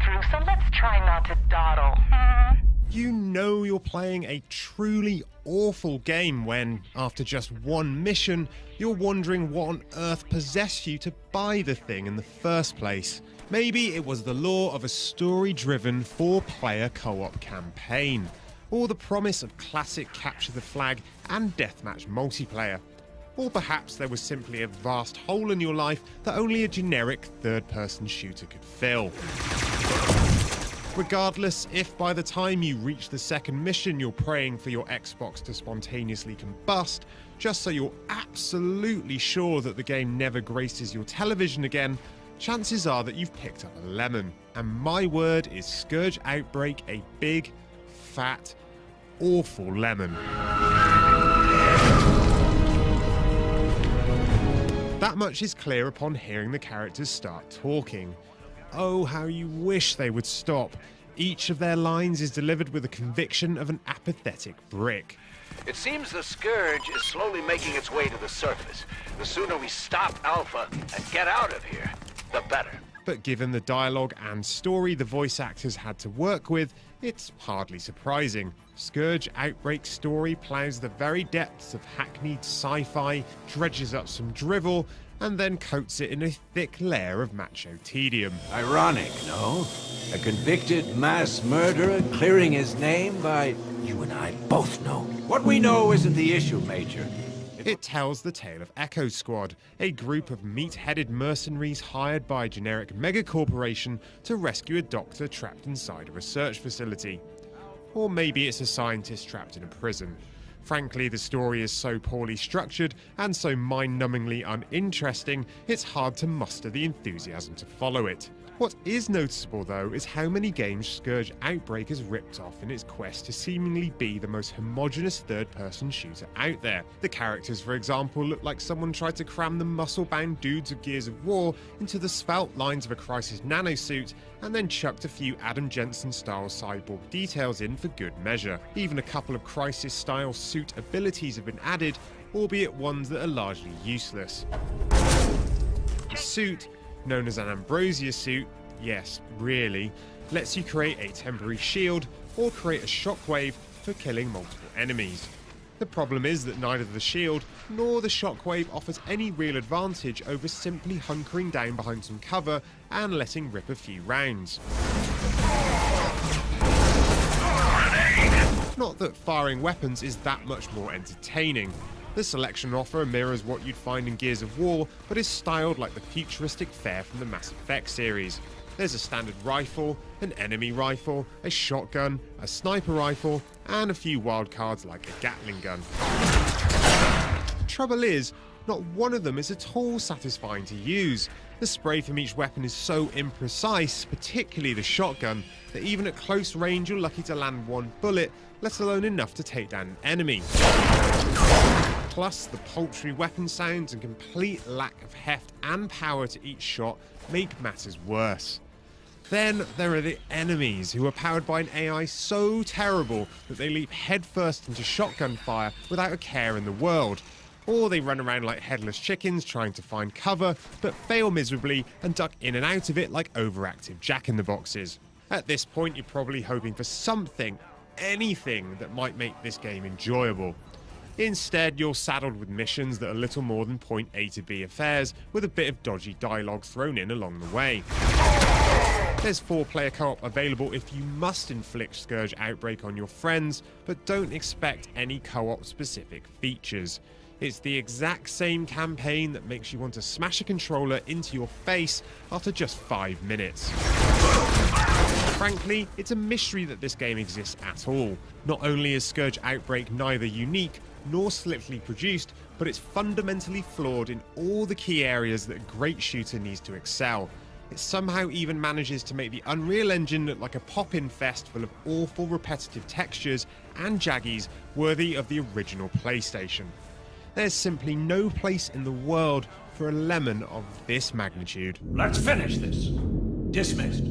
through, so let's try not to dawdle. You know you're playing a truly awful game when, after just one mission, you're wondering what on earth possessed you to buy the thing in the first place. Maybe it was the lure of a story-driven 4-player co-op campaign, or the promise of classic capture the flag and deathmatch multiplayer. Or perhaps there was simply a vast hole in your life that only a generic third-person shooter could fill. Regardless, if by the time you reach the second mission you're praying for your Xbox to spontaneously combust, just so you're absolutely sure that the game never graces your television again, chances are that you've picked up a lemon. And my word is Scourge Outbreak a big, fat, awful lemon. That much is clear upon hearing the characters start talking. Oh, how you wish they would stop. Each of their lines is delivered with the conviction of an apathetic brick. It seems the Scourge is slowly making its way to the surface. The sooner we stop Alpha and get out of here, the better. But given the dialogue and story the voice actors had to work with, it's hardly surprising. Scourge Outbreak's story ploughs the very depths of hackneyed sci-fi, dredges up some drivel, and then coats it in a thick layer of macho tedium. Ironic, no? A convicted mass murderer clearing his name by... You and I both know. What we know isn't the issue, Major. It tells the tale of Echo Squad, a group of meat-headed mercenaries hired by a generic megacorporation to rescue a doctor trapped inside a research facility. Or maybe it's a scientist trapped in a prison. Frankly, the story is so poorly structured and so mind-numbingly uninteresting, it's hard to muster the enthusiasm to follow it. What is noticeable, though, is how many games Scourge Outbreak has ripped off in its quest to seemingly be the most homogenous third-person shooter out there. The characters, for example, look like someone tried to cram the muscle-bound dudes of Gears of War into the svelte lines of a Crysis nanosuit, and then chucked a few Adam Jensen-style cyborg details in for good measure. Even a couple of Crysis-style suit abilities have been added, albeit ones that are largely useless. The suit, known as an Ambrosia suit, yes, really, lets you create a temporary shield or create a shockwave for killing multiple enemies. The problem is that neither the shield nor the shockwave offers any real advantage over simply hunkering down behind some cover and letting rip a few rounds. Not that firing weapons is that much more entertaining. The selection offer mirrors what you'd find in Gears of War, but is styled like the futuristic fare from the Mass Effect series. There's a standard rifle, an enemy rifle, a shotgun, a sniper rifle, and a few wildcards like a Gatling gun. Trouble is, not one of them is at all satisfying to use. The spray from each weapon is so imprecise, particularly the shotgun, that even at close range you're lucky to land one bullet, let alone enough to take down an enemy. Plus, the paltry weapon sounds and complete lack of heft and power to each shot make matters worse. Then there are the enemies, who are powered by an AI so terrible that they leap headfirst into shotgun fire without a care in the world. Or they run around like headless chickens trying to find cover, but fail miserably and duck in and out of it like overactive jack-in-the-boxes. At this point, you're probably hoping for something, anything that might make this game enjoyable. Instead, you're saddled with missions that are little more than point A to B affairs, with a bit of dodgy dialogue thrown in along the way. There's 4-player co-op available if you must inflict Scourge Outbreak on your friends, but don't expect any co-op specific features. It's the exact same campaign that makes you want to smash a controller into your face after just 5 minutes. Frankly, it's a mystery that this game exists at all. Not only is Scourge Outbreak neither unique nor slickly produced, but it's fundamentally flawed in all the key areas that a great shooter needs to excel. It somehow even manages to make the Unreal Engine look like a pop-in fest full of awful repetitive textures and jaggies worthy of the original PlayStation. There's simply no place in the world for a lemon of this magnitude. Let's finish this. Dismissed.